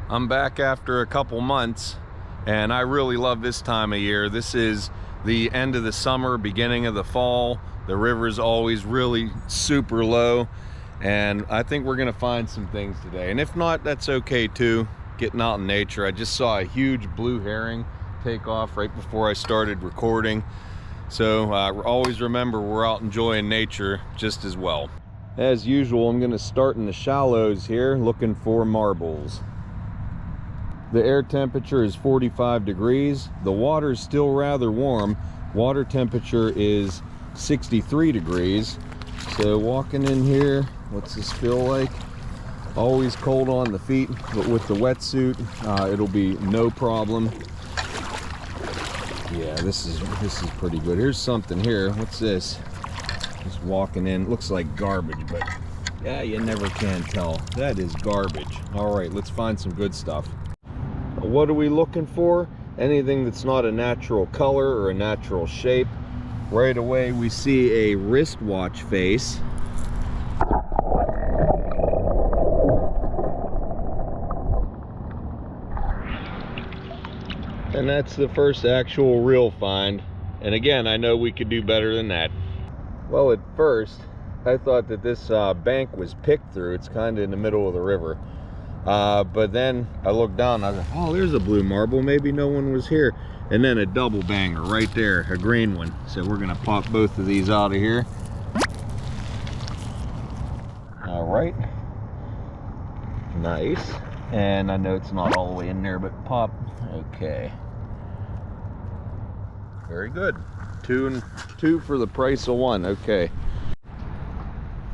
I'm back after a couple months, and I really love this time of year. This is the end of the summer, beginning of the fall. The river's always really super low, and I think we're gonna find some things today. And if not, that's okay too. Getting out in nature. I just saw a huge blue herring take off right before I started recording. So always remember, we're out enjoying nature just as well. As usual, I'm gonna start in the shallows here, looking for marbles. The air temperature is 45 degrees. The water is still rather warm. Water temperature is 63 degrees. So walking in here, what's this feel like? Always cold on the feet, but with the wetsuit, it'll be no problem. Yeah, this is pretty good. Here's something here. What's this? Just walking in, looks like garbage, but yeah, you never can tell. That is garbage. All right, let's find some good stuff. What are we looking for? Anything that's not a natural color or a natural shape. Right away we see a wristwatch face. And that's the first actual real find. And again, I know we could do better than that. Well, at first I thought that this bank was picked through. It's kind of in the middle of the river. But then I looked down and I was like, oh, there's a blue marble. Maybe no one was here. And then a double banger right there, a green one. So we're gonna pop both of these out of here. All right, nice. And I know it's not all the way in there, but pop. Okay, very good. Two for the price of one. Okay.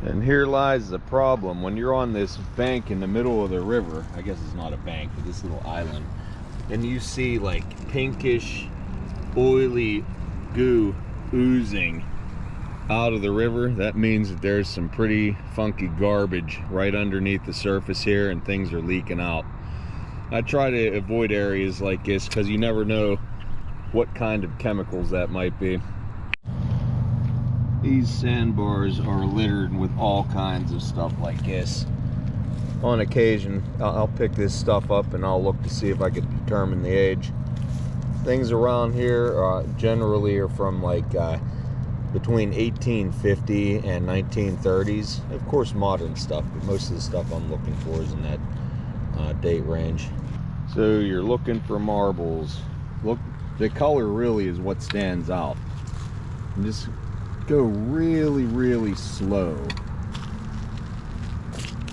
And here lies the problem. When you're on this bank in the middle of the river, I guess it's not a bank, but this little island, and you see like pinkish, oily goo oozing out of the river, that means that there's some pretty funky garbage right underneath the surface here, and things are leaking out. I try to avoid areas like this because you never know what kind of chemicals that might be. These sandbars are littered with all kinds of stuff like this. On occasion, I'll pick this stuff up and I'll look to see if I can determine the age. Things around here generally are from like between 1850 and 1930s. Of course, modern stuff, but most of the stuff I'm looking for is in that date range. So you're looking for marbles. Look, the color really is what stands out. And just go really slow,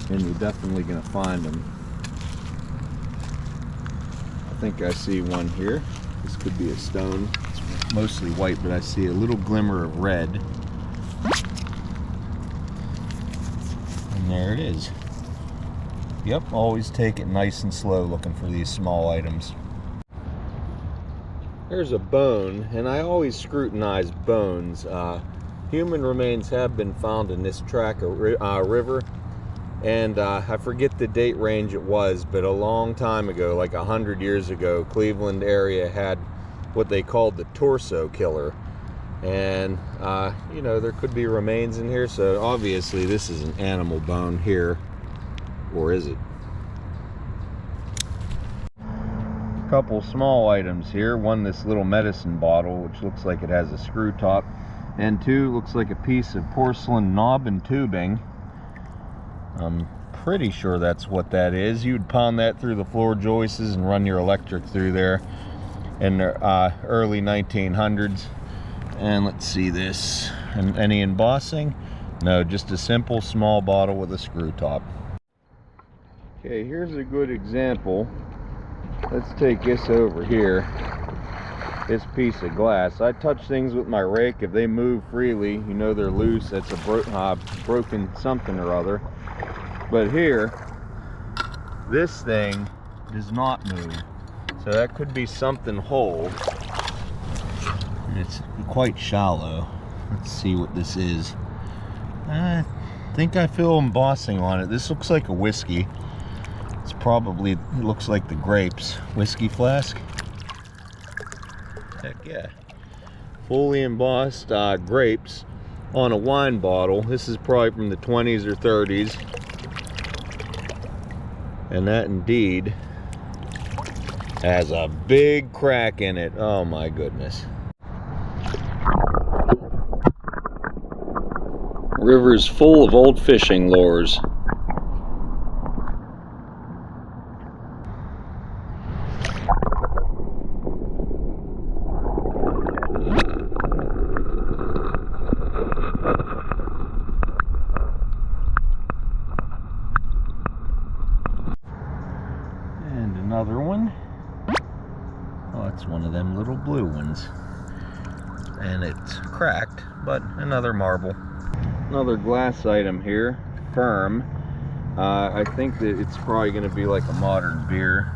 and you're definitely gonna find them. I think I see one here. This could be a stone. It's mostly white, but I see a little glimmer of red, and there it is. Yep, always take it nice and slow looking for these small items. There's a bone, and I always scrutinize bones. Human remains have been found in this tract of river, and I forget the date range it was, but a long time ago, like 100 years ago, Cleveland area had what they called the torso killer. And you know, there could be remains in here, so obviously this is an animal bone here, or is it? Couple small items here. One, this little medicine bottle, which looks like it has a screw top, and two, looks like a piece of porcelain knob and tubing. I'm pretty sure that's what that is. You'd pound that through the floor joists and run your electric through there in the early 1900s. And let's see this. And any embossing? No, just a simple small bottle with a screw top. Okay, here's a good example. Let's take this over here. This piece of glass. I touch things with my rake. If they move freely, you know they're loose. That's a broken something or other. But here, this thing does not move. So that could be something whole. And it's quite shallow. Let's see what this is. I think I feel embossing on it. This looks like a whiskey. It's probably, it looks like the grapes. Whiskey flask. Heck yeah. Fully embossed grapes on a wine bottle. This is probably from the 20s or 30s. And that indeed Has a big crack in it. Oh my goodness. River's full of old fishing lures. And another one. Oh, it's one of them little blue ones. And it's cracked, but another marble. Another glass item here, firm. I think that it's probably going to be like a modern beer.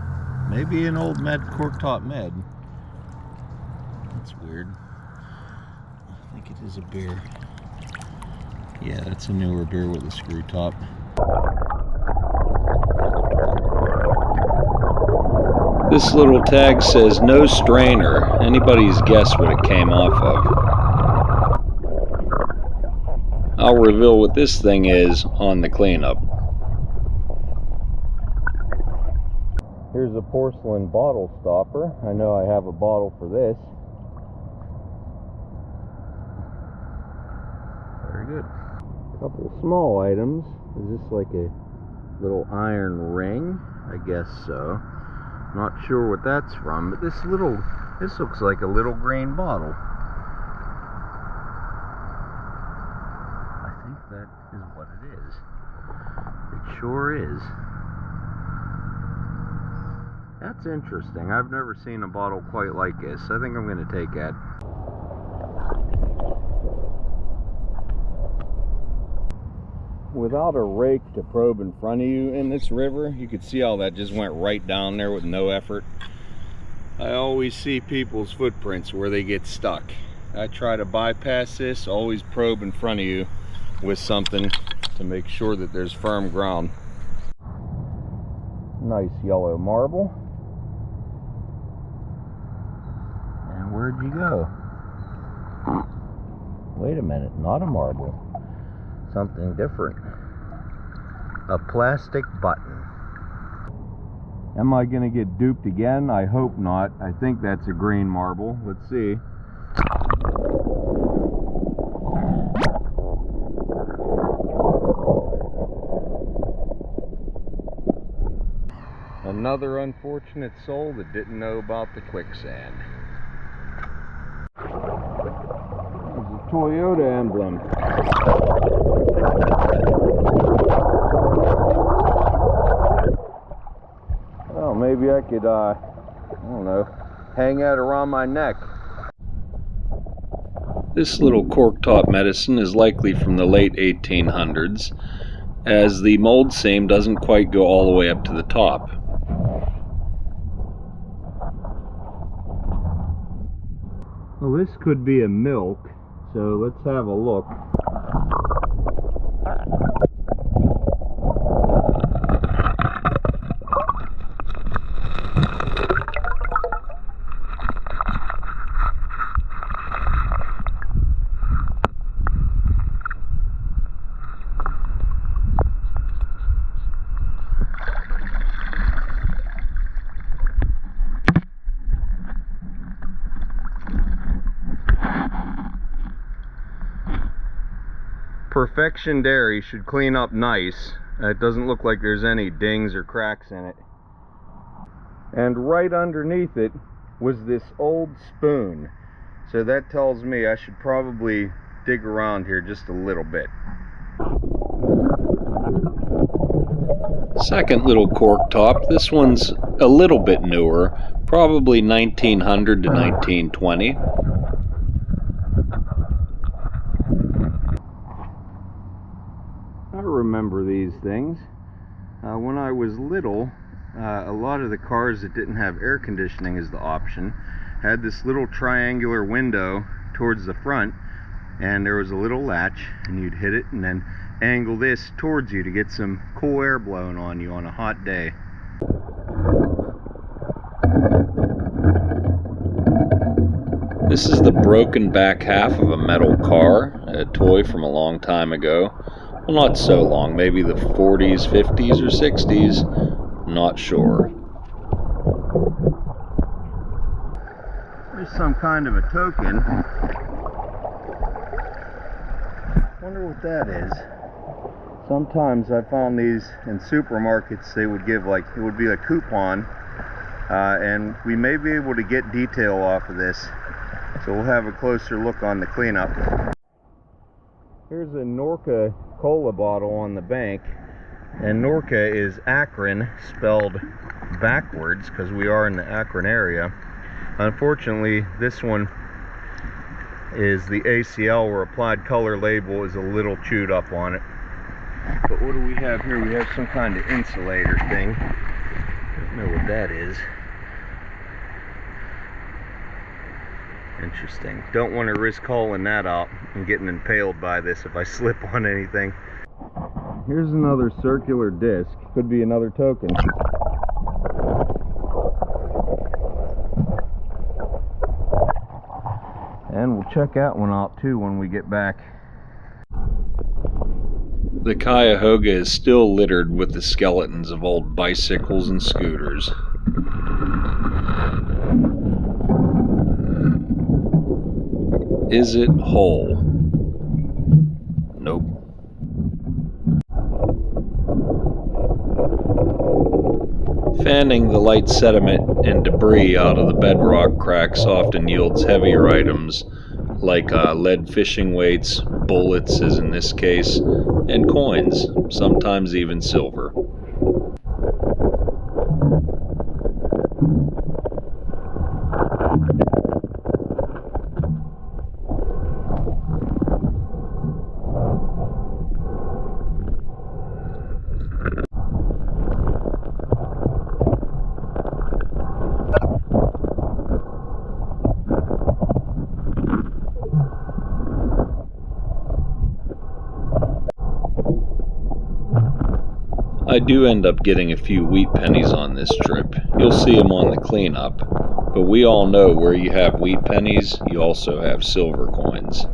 Maybe an old med, corktop med. That's weird. I think it is a beer. Yeah, that's a newer beer with a screw top. This little tag says no strainer. Anybody's guess what it came off of. I'll reveal what this thing is on the cleanup. Here's a porcelain bottle stopper. I know I have a bottle for this. Very good. A couple of small items. Is this like a little iron ring? I guess so. Not sure what that's from, but this looks like a little green bottle. I think that is what it is. It sure is. That's interesting. I've never seen a bottle quite like this. I think I'm going to take that. Without a rake to probe in front of you in this river, you could see how that just went right down there with no effort. I always see people's footprints where they get stuck. I try to bypass this, always probe in front of you with something to make sure that there's firm ground. Nice yellow marble. And where'd you go? Wait a minute, not a marble. Something different. A plastic button. Am I gonna get duped again? I hope not. I think that's a green marble. Let's see. Another unfortunate soul that didn't know about the quicksand. There's a Toyota emblem. Well, maybe I could, I don't know, hang that around my neck. This little corktop medicine is likely from the late 1800s, as the mold seam doesn't quite go all the way up to the top. Well, this could be a milk, so let's have a look. Perfection Dairy should clean up nice. It doesn't look like there's any dings or cracks in it. And right underneath it was this old spoon. So that tells me I should probably dig around here just a little bit. Second little corktop. This one's a little bit newer, probably 1900 to 1920. I remember these things. When I was little, a lot of the cars that didn't have air conditioning as the option had this little triangular window towards the front, and there was a little latch, and you'd hit it and then angle this towards you to get some cool air blowing on you on a hot day. This is the broken back half of a metal car, a toy from a long time ago. Well, not so long, maybe the 40s, 50s, or 60s, not sure. some kind of a token. Wonder what that is. Sometimes I found these in supermarkets. They would give, like, it would be a coupon, and we may be able to get detail off of this, so we'll have a closer look on the cleanup. Here's a Norca cola bottle on the bank, and Norca is Akron spelled backwards because we are in the Akron area. Unfortunately, this one is the ACL, or applied color label, is a little chewed up on it. But what do we have here? We have some kind of insulator thing. Don't know what that is. Interesting. Don't want to risk hauling that out and getting impaled by this if I slip on anything. Here's another circular disc. Could be another token. And we'll check that one out too when we get back. The Cuyahoga is still littered with the skeletons of old bicycles and scooters. Is it whole? Nope. Fanning the light sediment and debris out of the bedrock cracks often yields heavier items like lead fishing weights, bullets as in this case, and coins, sometimes even silver. I do end up getting a few wheat pennies on this trip. You'll see them on the cleanup, but we all know where you have wheat pennies, you also have silver coins.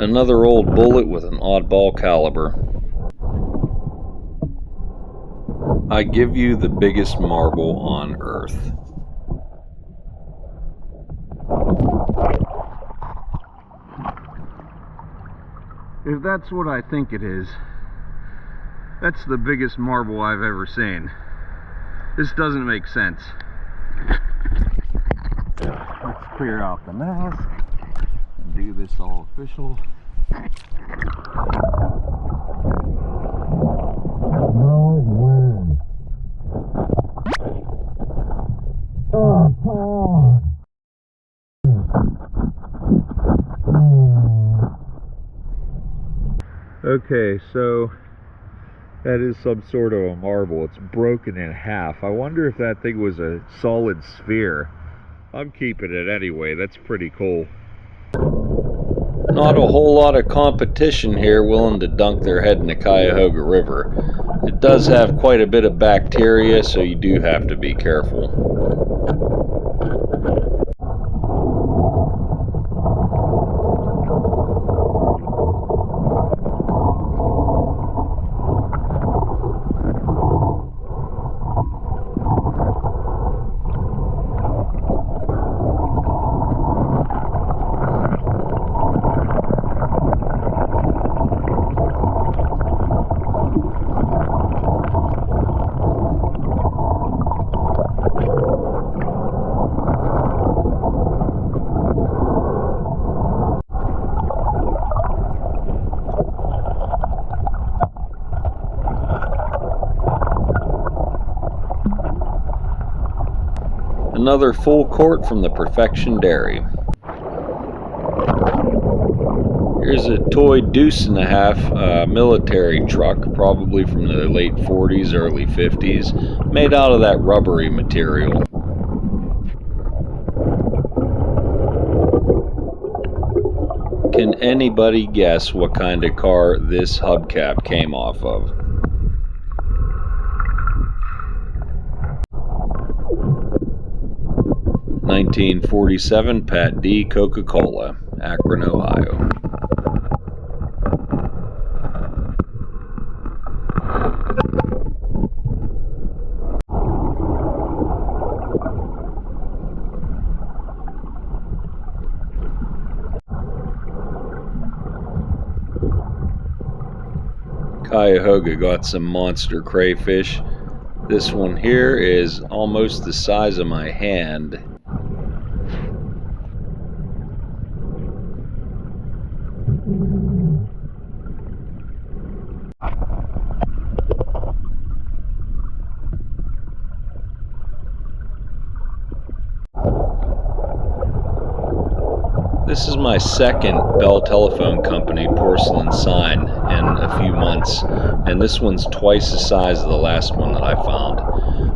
Another old bullet with an oddball caliber. I give you the biggest marble on earth. If that's what I think it is, that's the biggest marble I've ever seen. This doesn't make sense. Let's clear out the mask and do this all official. Okay, so that is some sort of a marble. It's broken in half. I wonder if that thing was a solid sphere. I'm keeping it anyway. That's pretty cool. Not a whole lot of competition here willing to dunk their head in the Cuyahoga River. It does have quite a bit of bacteria, so you do have to be careful. Another full quart from the Perfection Dairy. Here's a toy deuce and a half military truck, probably from the late 40s, early 50s, made out of that rubbery material. Can anybody guess what kind of car this hubcap came off of? (1947) Pat D. Coca-Cola, Akron, Ohio. Cuyahoga got some monster crayfish. This one here is almost the size of my hand. This is my second Bell Telephone Company porcelain sign in a few months, and this one's twice the size of the last one that I found.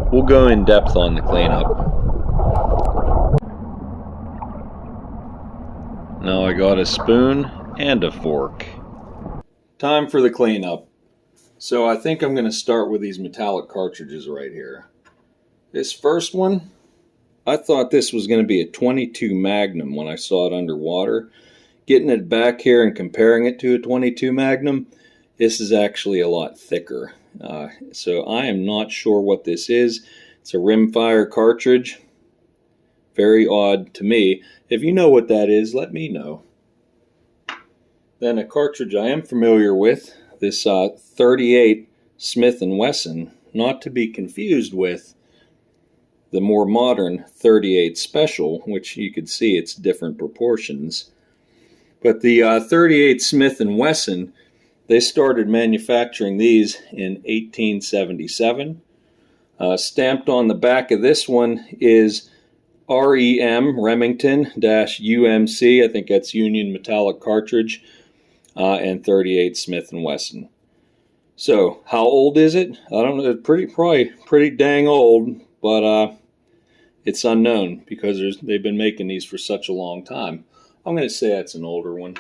We'll go in depth on the cleanup. Now I got a spoon and a fork. Time for the cleanup. So I think I'm going to start with these metallic cartridges right here. This first one, I thought this was going to be a 22 Magnum when I saw it underwater. Getting it back here and comparing it to a 22 Magnum, this is actually a lot thicker. So I am not sure what this is. It's a rimfire cartridge. Very odd to me. If you know what that is, let me know. Then a cartridge I am familiar with, this 38 Smith & Wesson, not to be confused with the more modern 38 Special, which you could see it's different proportions. But the 38 Smith & Wesson, they started manufacturing these in 1877. Stamped on the back of this one is REM, Remington-UMC, I think that's Union Metallic Cartridge, and 38 Smith & Wesson. So, how old is it? I don't know, probably pretty dang old, but it's unknown because they've been making these for such a long time. I'm going to say that's an older one.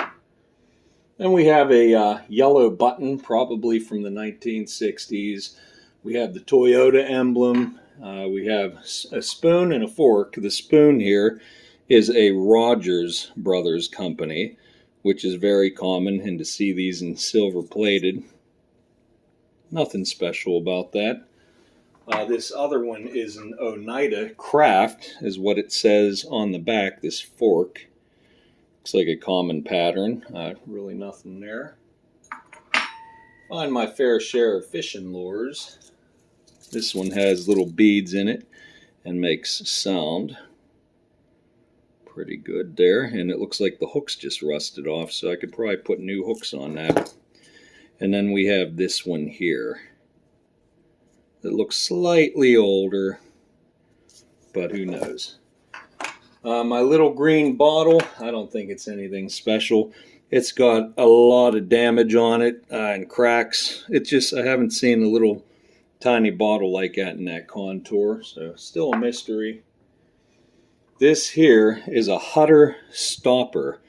Then we have a yellow button, probably from the 1960s. We have the Toyota emblem. We have a spoon and a fork. The spoon here is a Rogers Brothers company, which is very common, and to see these in silver plated. Nothing special about that. This other one is an Oneida Craft, is what it says on the back, this fork. Looks like a common pattern. Really nothing there. Find my fair share of fishing lures. This one has little beads in it and makes sound. Pretty good there. And it looks like the hook's just rusted off, so I could probably put new hooks on that. And then we have this one here. It looks slightly older, but who knows. My little green bottle, I don't think it's anything special. It's got a lot of damage on it and cracks. It's just, I haven't seen a little tiny bottle like that in that contour, so still a mystery. This here is a Hutter stopper,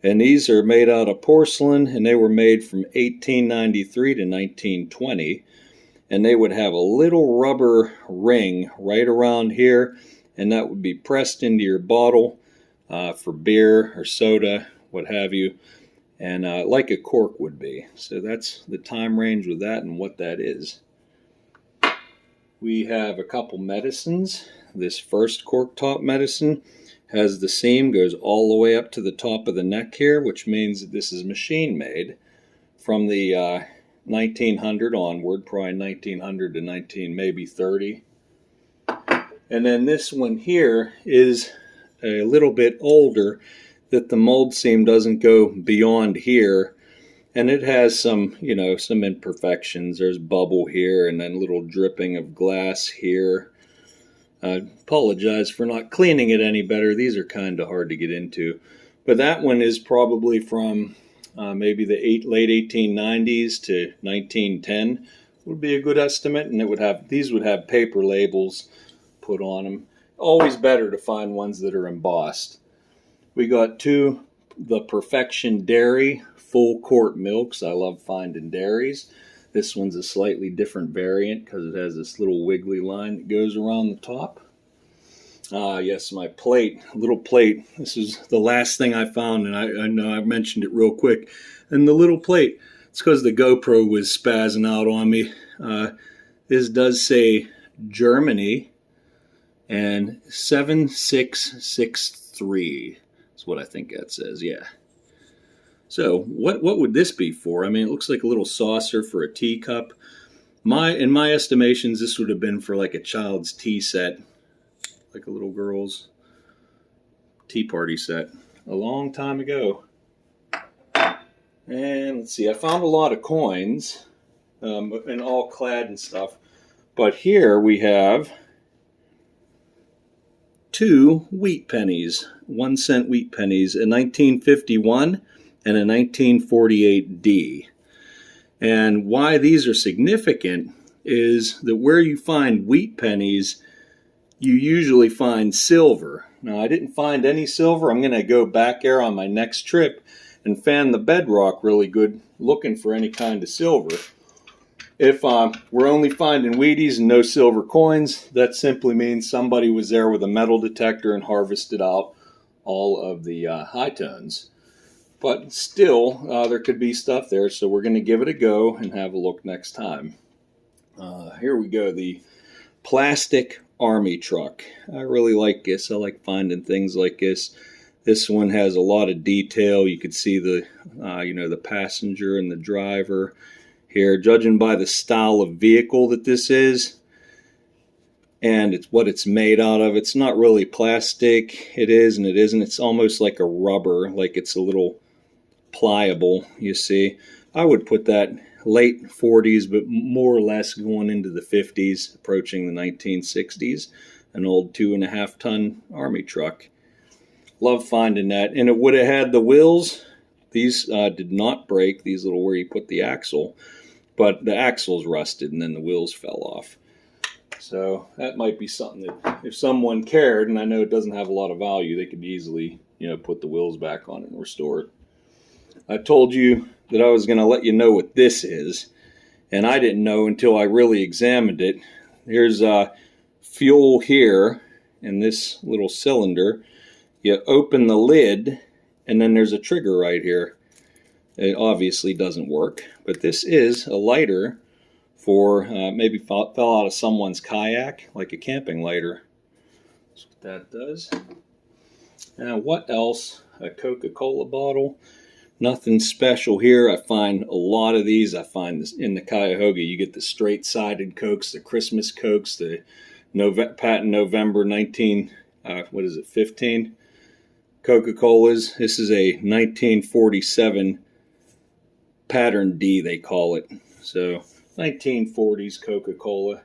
and these are made out of porcelain, and they were made from 1893 to 1920. And they would have a little rubber ring right around here, and that would be pressed into your bottle for beer or soda, what have you, and like a cork would be. So that's the time range with that and what that is. We have a couple medicines. This first cork top medicine has the seam, goes all the way up to the top of the neck here, which means that this is machine made from the 1900 onward, probably 1900 to maybe 30. And then this one here is a little bit older, that the mold seam doesn't go beyond here, and it has some, some imperfections. There's bubble here and then a little dripping of glass here. I apologize for not cleaning it any better. These are kind of hard to get into, but that one is probably from maybe the late 1890s to 1910 would be a good estimate, and these would have paper labels put on them. Always better to find ones that are embossed. We got the Perfection Dairy full quart milks. I love finding dairies. This one's a slightly different variant because it has this little wiggly line that goes around the top. Yes, my little plate. This is the last thing I found, and I know I mentioned it real quick. And the little plate, it's because the GoPro was spazzing out on me. This does say Germany, and 7663 is what I think that says, yeah. So what would this be for? I mean, it looks like a little saucer for a teacup. In my estimations, this would have been for like a child's tea set, like a little girl's tea party set a long time ago. And let's see, I found a lot of coins, and all clad and stuff. But here we have 2 wheat pennies, 1-cent wheat pennies, a 1951 and a 1948 D. And why these are significant is that where you find wheat pennies, you usually find silver. Now, I didn't find any silver. I'm going to go back there on my next trip and fan the bedrock really good, looking for any kind of silver. If we're only finding Wheaties and no silver coins, that simply means somebody was there with a metal detector and harvested out all of the high tones. But still, there could be stuff there, so we're going to give it a go and have a look next time. Here we go, the plastic army truck. I really like this. I like finding things like this. This one has a lot of detail. You could see the, the passenger and the driver here. Judging by the style of vehicle that this is, and it's what it's made out of, it's not really plastic. It is and it isn't. It's almost like a rubber, like it's a little pliable, you see. I would put that late 40s, but more or less going into the 50s, approaching the 1960s. An old 2.5 ton army truck. Love finding that. And it would have had the wheels. These did not break, these little where you put the axle, but the axle's rusted and then the wheels fell off. So that might be something that if someone cared, and I know it doesn't have a lot of value, they could easily, put the wheels back on it and restore it. I told you that I was going to let you know what this is, and I didn't know until I really examined it. Here's fuel here in this little cylinder. You open the lid, and then there's a trigger right here. It obviously doesn't work, but this is a lighter for maybe fell out of someone's kayak, like a camping lighter. That's what that does. Now, what else? A Coca-Cola bottle. Nothing special here. I find a lot of these. I find this in the Cuyahoga. You get the straight-sided Cokes, the Christmas Cokes, the patent November 15 Coca-Colas. This is a 1947 pattern D, they call it. So 1940s Coca-Cola.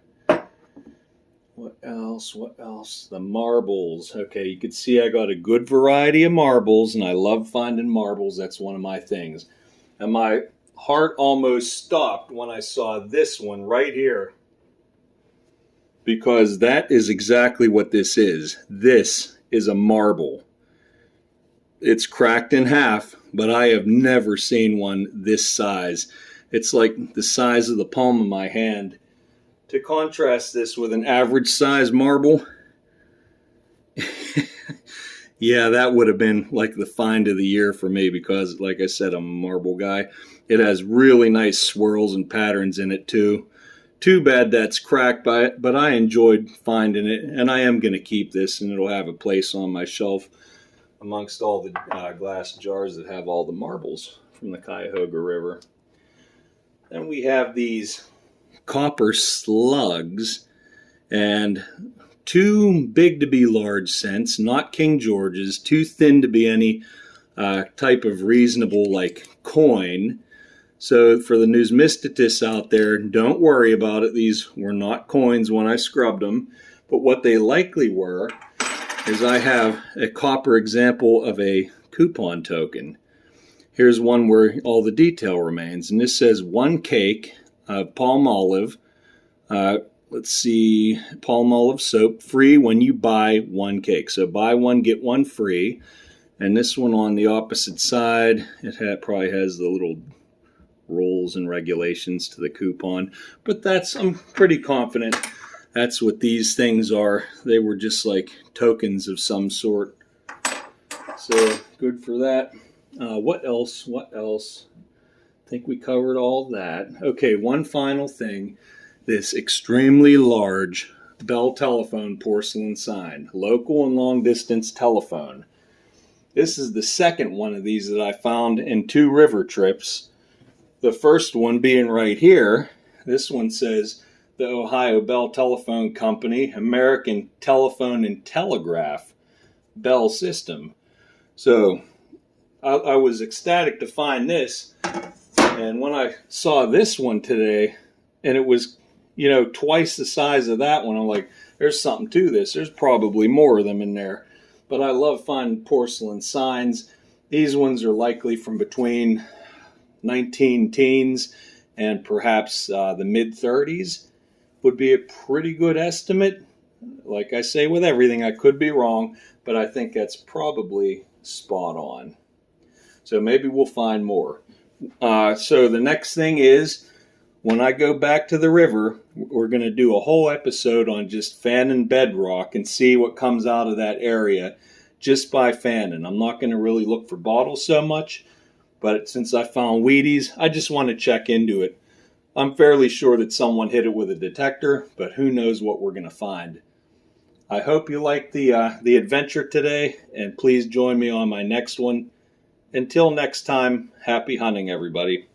What else? What else? The marbles. Okay, you can see I got a good variety of marbles, and I love finding marbles. That's one of my things. And my heart almost stopped when I saw this one right here, because that is exactly what this is. This is a marble. It's cracked in half, but I have never seen one this size. It's like the size of the palm of my hand. To contrast this with an average size marble, yeah, that would have been like the find of the year for me, because like I said, I'm a marble guy. It has really nice swirls and patterns in it too. Too bad that's cracked by it, but I enjoyed finding it, and I am going to keep this, and it'll have a place on my shelf amongst all the glass jars that have all the marbles from the Cuyahoga River. Then we have these copper slugs, and too big to be large cents, not King George's, too thin to be any type of reasonable like coin. So for the numismatists out there, don't worry about it. These were not coins when I scrubbed them, but what they likely were is I have a copper example of a coupon token. Here's one where all the detail remains, and this says 1 cake of Palmolive. Let's see, Palmolive soap, free when you buy 1 cake. So buy 1, get 1 free. And this one on the opposite side, probably has the little rules and regulations to the coupon. But I'm pretty confident that's what these things are. They were just like tokens of some sort. So good for that. What else? What else? I think we covered all that. Okay, one final thing. This extremely large Bell Telephone porcelain sign. Local and long distance telephone. This is the second one of these that I found in 2 river trips. The first one being right here. This one says the Ohio Bell Telephone Company, American Telephone and Telegraph Bell System. So I was ecstatic to find this. And when I saw this one today, and it was, twice the size of that one, I'm like, there's something to this. There's probably more of them in there. But I love finding porcelain signs. These ones are likely from between 19 teens and perhaps the mid-30s would be a pretty good estimate. Like I say with everything, I could be wrong, but I think that's probably spot on. So maybe we'll find more. So the next thing is, when I go back to the river, we're going to do a whole episode on just fanning bedrock and see what comes out of that area just by fanning. I'm not going to really look for bottles so much, but since I found Wheaties, I just want to check into it. I'm fairly sure that someone hit it with a detector, but who knows what we're going to find. I hope you liked the adventure today, and please join me on my next one. Until next time, happy hunting, everybody.